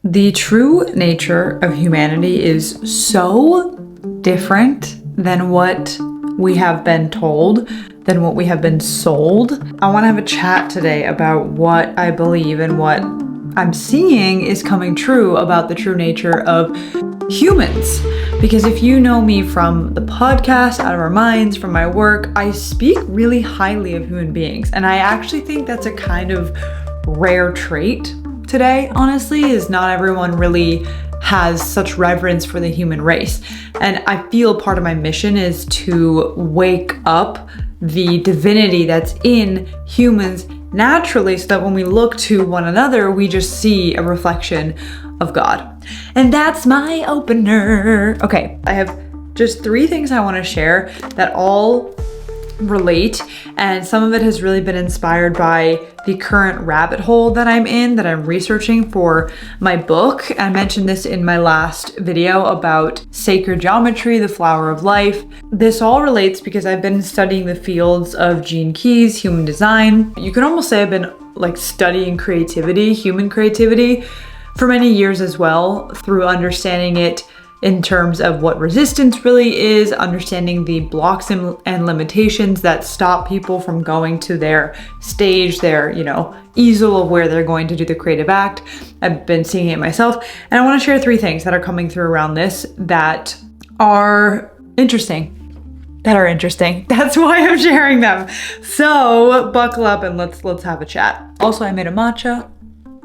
The true nature of humanity is so different than what we have been told, than what we have been sold. I want to have a chat today about what I believe and what I'm seeing is coming true about the true nature of humans. Because if you know me from the podcast, Out of Our Minds, from my work, I speak really highly of human beings. And I actually think that's a kind of rare trait today, honestly, is not everyone really has such reverence for the human race. And I feel part of my mission is to wake up the divinity that's in humans naturally, so that when we look to one another, we just see a reflection of God. And that's my opener. Okay, I have just 3 things I want to share that all relate, and some of it has really been inspired by the current rabbit hole that I'm in, that I'm researching for my book. I mentioned this in my last video about sacred geometry, the flower of life. This all relates because I've been studying the fields of Gene Keys, human design. You can almost say I've been like studying creativity, human creativity, for many years as well, through understanding it in terms of what resistance really is, understanding the blocks and limitations that stop people from going to their stage, their, easel of where they're going to do the creative act. I've been seeing it myself. And I want to share 3 things that are coming through around this that are interesting. That's why I'm sharing them. So buckle up and let's have a chat. Also, I made a matcha.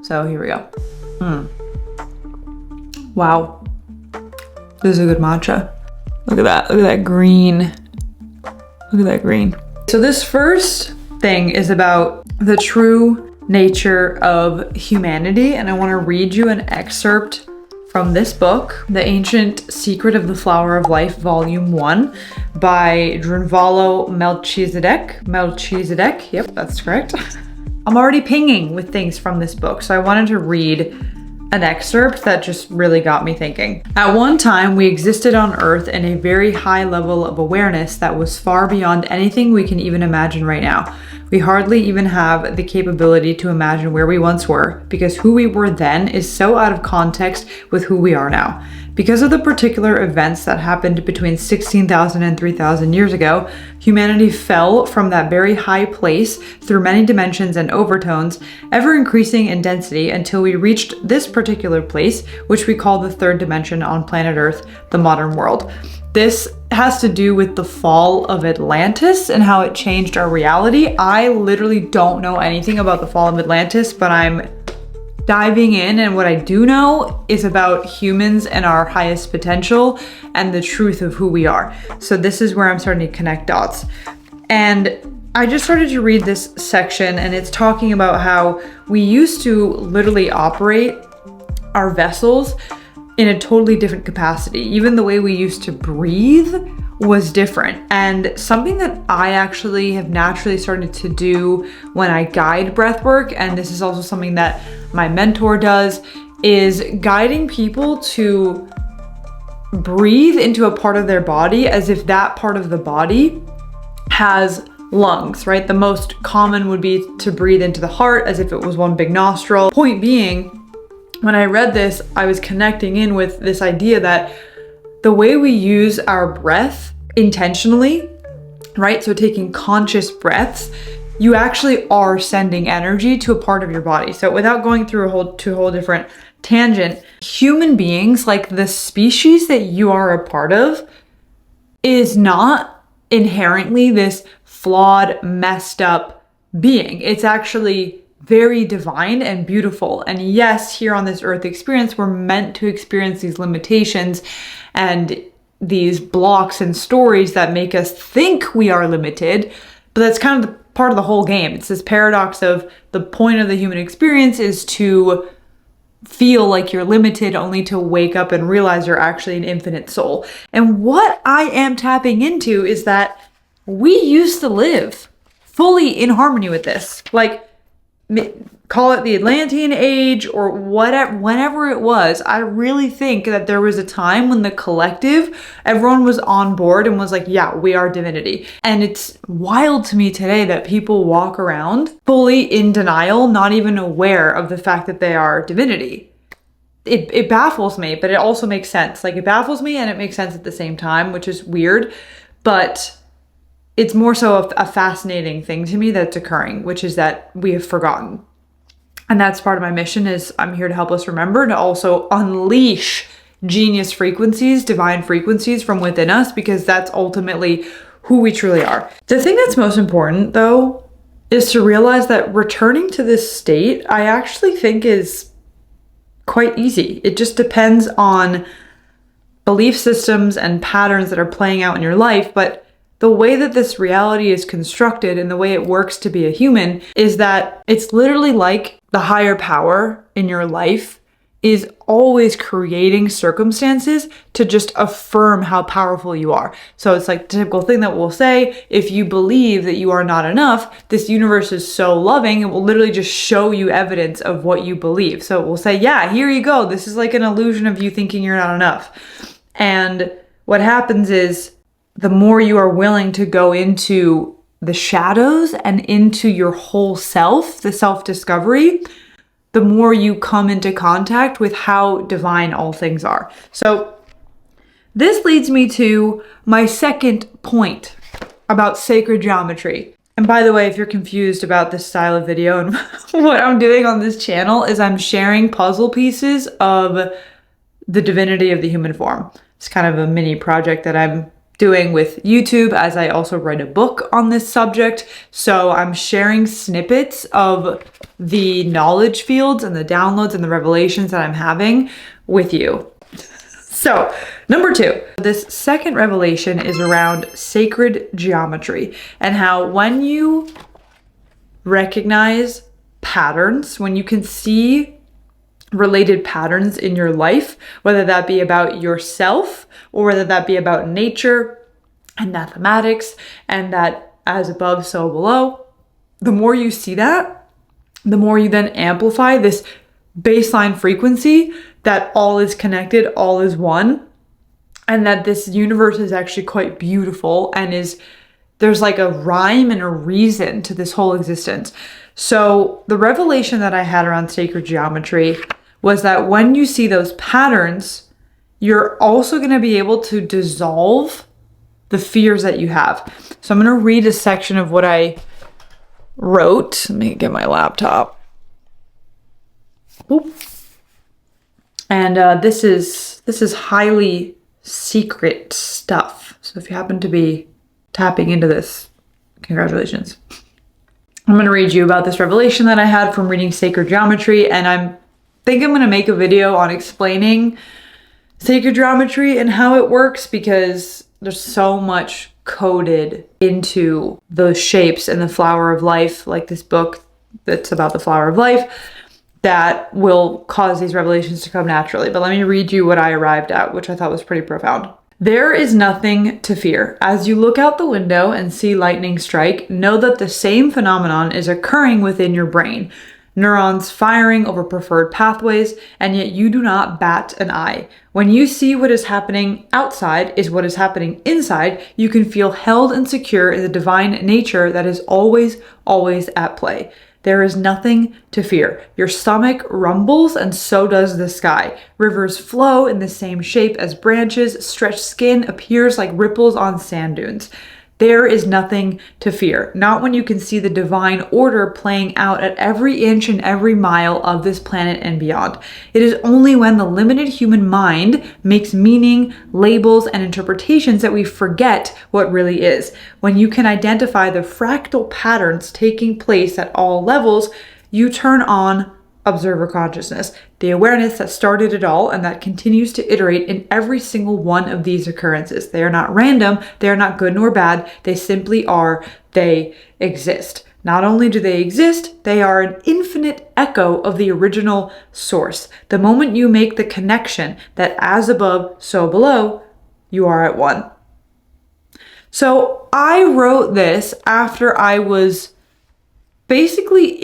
So here we go. Wow. This is a good matcha. Look at that green. Look at that green. So this first thing is about the true nature of humanity, and I want to read you an excerpt from this book, The Ancient Secret of the Flower of Life, Volume 1, by Drunvalo Melchizedek. Yep, that's correct. I'm already pinging with things from this book, so I wanted to read an excerpt that just really got me thinking. At one time, we existed on Earth in a very high level of awareness that was far beyond anything we can even imagine right now. We hardly even have the capability to imagine where we once were, because who we were then is so out of context with who we are now. Because of the particular events that happened between 16,000 and 3,000 years ago, humanity fell from that very high place through many dimensions and overtones, ever increasing in density until we reached this particular place, which we call the 3rd dimension on planet Earth, the modern world. This has to do with the fall of Atlantis and how it changed our reality. I literally don't know anything about the fall of Atlantis, but I'm diving in, and what I do know is about humans and our highest potential and the truth of who we are. So this is where I'm starting to connect dots. And I just started to read this section, and it's talking about how we used to literally operate our vessels in a totally different capacity. Even the way we used to breathe was different. And something that I actually have naturally started to do when I guide breath work, and this is also something that my mentor does, is guiding people to breathe into a part of their body as if that part of the body has lungs, right? The most common would be to breathe into the heart as if it was one big nostril. Point being, when I read this, I was connecting in with this idea that the way we use our breath intentionally, right? So taking conscious breaths, you actually are sending energy to a part of your body. So without going through a whole different tangent, human beings, like the species that you are a part of, is not inherently this flawed, messed up being. It's actually very divine and beautiful. And yes, here on this earth experience, we're meant to experience these limitations and these blocks and stories that make us think we are limited, but that's kind of part of the whole game. It's this paradox of the point of the human experience is to feel like you're limited, only to wake up and realize you're actually an infinite soul. And what I am tapping into is that we used to live fully in harmony with this. Like, call it the Atlantean age or whatever, whenever it was, I really think that there was a time when the collective, everyone was on board and was like, yeah, we are divinity. And it's wild to me today that people walk around fully in denial, not even aware of the fact that they are divinity. it baffles me, but it also makes sense. Like, it baffles me and it makes sense at the same time, which is weird, but it's more so a fascinating thing to me that's occurring, which is that we have forgotten. And that's part of my mission, is I'm here to help us remember, and to also unleash genius frequencies, divine frequencies from within us, because that's ultimately who we truly are. The thing that's most important, though, is to realize that returning to this state, I actually think is quite easy. It just depends on belief systems and patterns that are playing out in your life. But the way that this reality is constructed and the way it works to be a human is that it's literally like the higher power in your life is always creating circumstances to just affirm how powerful you are. So it's like the typical thing that we'll say, if you believe that you are not enough, this universe is so loving, it will literally just show you evidence of what you believe. So it will say, yeah, here you go. This is like an illusion of you thinking you're not enough. And what happens is, the more you are willing to go into the shadows and into your whole self, the self-discovery, the more you come into contact with how divine all things are. So this leads me to my second point about sacred geometry. And by the way, if you're confused about this style of video, and what I'm doing on this channel is I'm sharing puzzle pieces of the divinity of the human form. It's kind of a mini project that I'm doing with YouTube, as I also write a book on this subject. So I'm sharing snippets of the knowledge fields and the downloads and the revelations that I'm having with you. So, number 2, this second revelation is around sacred geometry, and how when you recognize patterns, when you can see related patterns in your life, whether that be about yourself or whether that be about nature and mathematics, and that as above, so below, the more you see that, the more you then amplify this baseline frequency that all is connected, all is one, and that this universe is actually quite beautiful, and there's like a rhyme and a reason to this whole existence. So the revelation that I had around sacred geometry was that when you see those patterns, you're also going to be able to dissolve the fears that you have. So I'm going to read a section of what I wrote. Let me get my laptop. Oop. And this is highly secret stuff. So if you happen to be tapping into this, congratulations. I'm going to read you about this revelation that I had from reading sacred geometry, and I think I'm going to make a video on explaining sacred geometry and how it works, because there's so much coded into those shapes and the flower of life, like this book that's about the flower of life, that will cause these revelations to come naturally. But let me read you what I arrived at, which I thought was pretty profound. There is nothing to fear. As you look out the window and see lightning strike, know that the same phenomenon is occurring within your brain. Neurons firing over preferred pathways, and yet you do not bat an eye. When you see what is happening outside is what is happening inside, you can feel held and secure in the divine nature that is always, always at play. There is nothing to fear. Your stomach rumbles, and so does the sky. Rivers flow in the same shape as branches. Stretched skin appears like ripples on sand dunes. There is nothing to fear, not when you can see the divine order playing out at every inch and every mile of this planet and beyond. It is only when the limited human mind makes meaning, labels, and interpretations that we forget what really is. When you can identify the fractal patterns taking place at all levels, you turn on observer consciousness, the awareness that started it all and that continues to iterate in every single one of these occurrences. They are not random, they are not good nor bad, they simply are, they exist. Not only do they exist, they are an infinite echo of the original source. The moment you make the connection that as above, so below, you are at one. So I wrote this after I was basically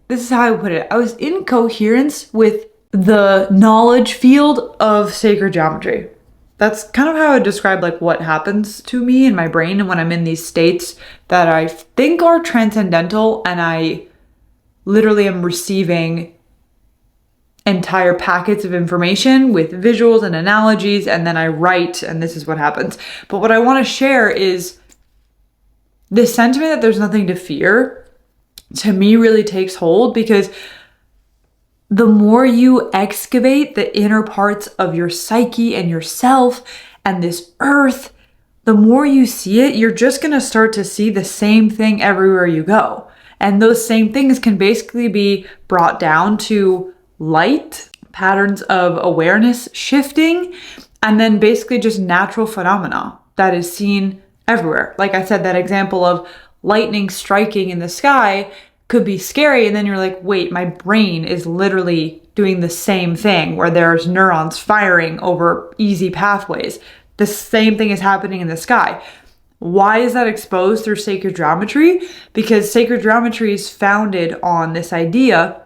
this is how I put it. I was in coherence with the knowledge field of sacred geometry. That's kind of how I describe like what happens to me in my brain and when I'm in these states that I think are transcendental, and I literally am receiving entire packets of information with visuals and analogies, and then I write, and this is what happens. But what I want to share is this sentiment that there's nothing to fear, to me, really takes hold, because the more you excavate the inner parts of your psyche and yourself and this earth, the more you see it, you're just going to start to see the same thing everywhere you go. And those same things can basically be brought down to light, patterns of awareness shifting, and then basically just natural phenomena that is seen everywhere. Like I said, that example of lightning striking in the sky could be scary, and then you're like, wait, my brain is literally doing the same thing where there's neurons firing over easy pathways. The same thing is happening in the sky. Why is that exposed through sacred geometry? Because sacred geometry is founded on this idea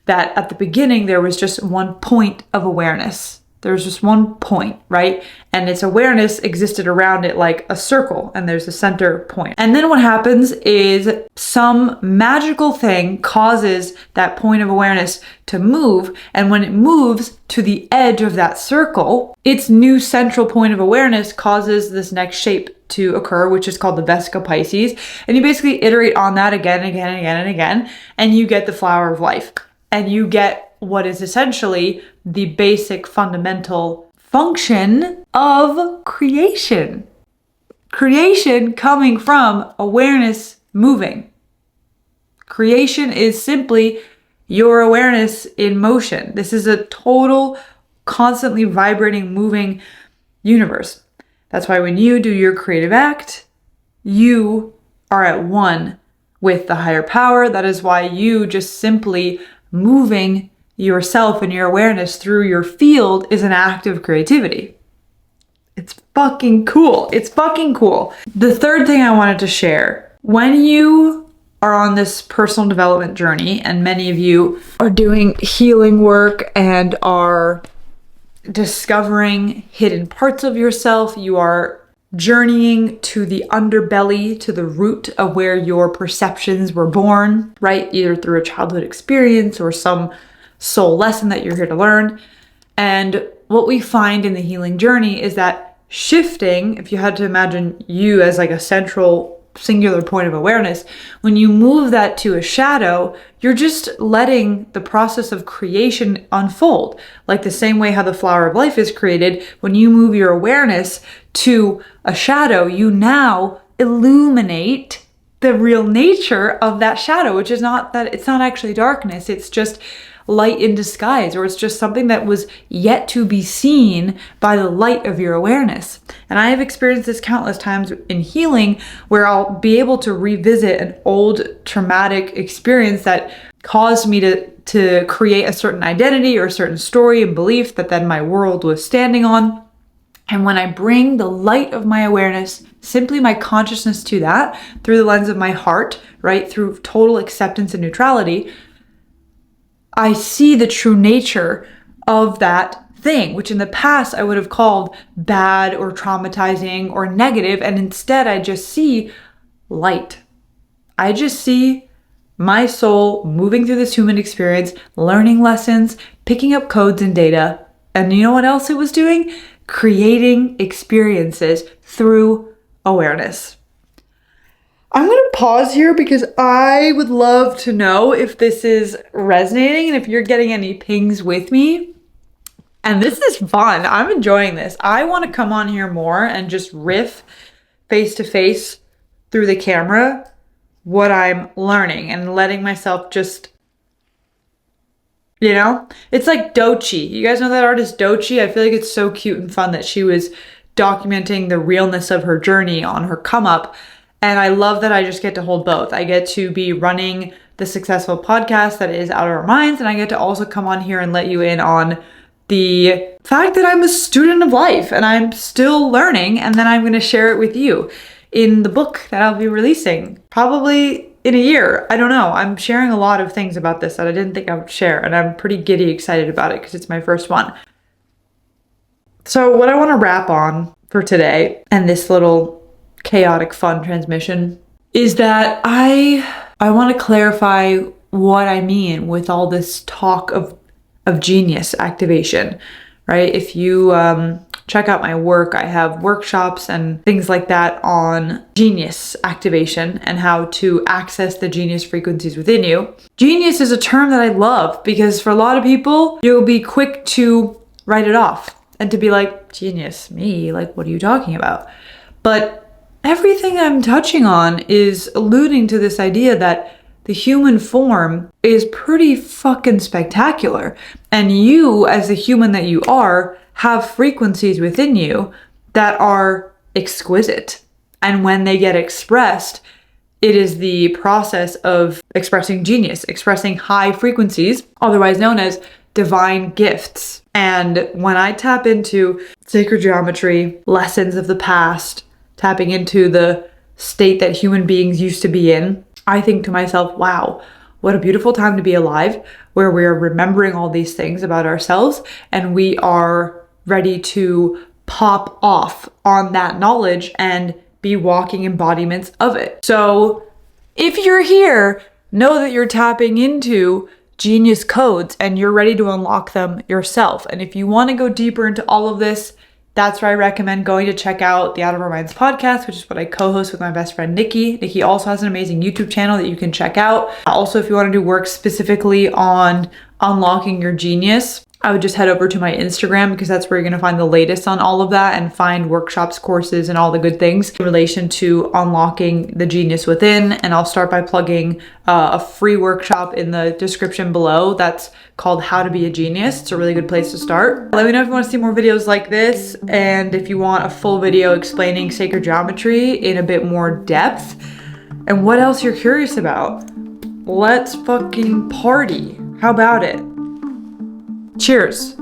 that at the beginning there was just one point of awareness. There was just one point, right? And its awareness existed around it like a circle, and there's a center point. And then what happens is some magical thing causes that point of awareness to move, and when it moves to the edge of that circle, its new central point of awareness causes this next shape to occur, which is called the Vesica Pisces. And you basically iterate on that again and again and again and again, and you get the flower of life. And you get what is essentially the basic fundamental function of creation. Creation coming from awareness moving. Creation is simply your awareness in motion. This is a total, constantly vibrating, moving universe. That's why when you do your creative act, you are at one with the higher power. That is why you just simply moving yourself and your awareness through your field is an act of creativity. It's fucking cool. It's fucking cool. The third thing I wanted to share, when you are on this personal development journey, and many of you are doing healing work and are discovering hidden parts of yourself, you are journeying to the underbelly, to the root of where your perceptions were born, right? Either through a childhood experience or some soul lesson that you're here to learn. And what we find in the healing journey is that shifting, if you had to imagine you as like a central singular point of awareness, when you move that to a shadow, you're just letting the process of creation unfold. Like the same way how the flower of life is created, when you move your awareness to a shadow, you now illuminate the real nature of that shadow, which is not that it's not actually darkness, it's just light in disguise, or it's just something that was yet to be seen by the light of your awareness. And I have experienced this countless times in healing, where I'll be able to revisit an old traumatic experience that caused me to create a certain identity or a certain story and belief that then my world was standing on. And when I bring the light of my awareness, simply my consciousness to that through the lens of my heart, right, through total acceptance and neutrality, I see the true nature of that thing, which in the past I would have called bad or traumatizing or negative, and instead I just see light. I just see my soul moving through this human experience, learning lessons, picking up codes and data, and you know what else it was doing? Creating experiences through awareness. I'm going to pause here because I would love to know if this is resonating and if you're getting any pings with me. And this is fun. I'm enjoying this. I want to come on here more and just riff face to face through the camera what I'm learning and letting myself just, you know, it's like Doechii. You guys know that artist Doechii? I feel like it's so cute and fun that she was documenting the realness of her journey on her come up. And I love that I just get to hold both. I get to be running the successful podcast that is Out of Our Minds, and I get to also come on here and let you in on the fact that I'm a student of life and I'm still learning, and then I'm going to share it with you in the book that I'll be releasing probably in a year. I don't know. I'm sharing a lot of things about this that I didn't think I would share, and I'm pretty giddy excited about it because it's my first one. So what I want to wrap on for today and this little chaotic fun transmission is that I want to clarify what I mean with all this talk of of genius activation, right? If you check out my work, I have workshops and things like that on genius activation and how to access the genius frequencies within you. Genius is a term that I love because for a lot of people, you'll be quick to write it off and to be like, genius, me, like, what are you talking about? But everything I'm touching on is alluding to this idea that the human form is pretty fucking spectacular. And you, as the human that you are, have frequencies within you that are exquisite. And when they get expressed, it is the process of expressing genius, expressing high frequencies, otherwise known as divine gifts. And when I tap into sacred geometry, lessons of the past, tapping into the state that human beings used to be in, I think to myself, wow, what a beautiful time to be alive, where we're remembering all these things about ourselves and we are ready to pop off on that knowledge and be walking embodiments of it. So if you're here, know that you're tapping into genius codes and you're ready to unlock them yourself. And if you want to go deeper into all of this, that's where I recommend going to check out the Out of Our Minds podcast, which is what I co-host with my best friend, Nikki. Nikki also has an amazing YouTube channel that you can check out. Also, if you want to do work specifically on unlocking your genius, I would just head over to my Instagram because that's where you're going to find the latest on all of that and find workshops, courses, and all the good things in relation to unlocking the genius within. And I'll start by plugging a free workshop in the description below that's called How to Be a Genius. It's a really good place to start. Let me know if you want to see more videos like this and if you want a full video explaining sacred geometry in a bit more depth and what else you're curious about. Let's fucking party. How about it? Cheers.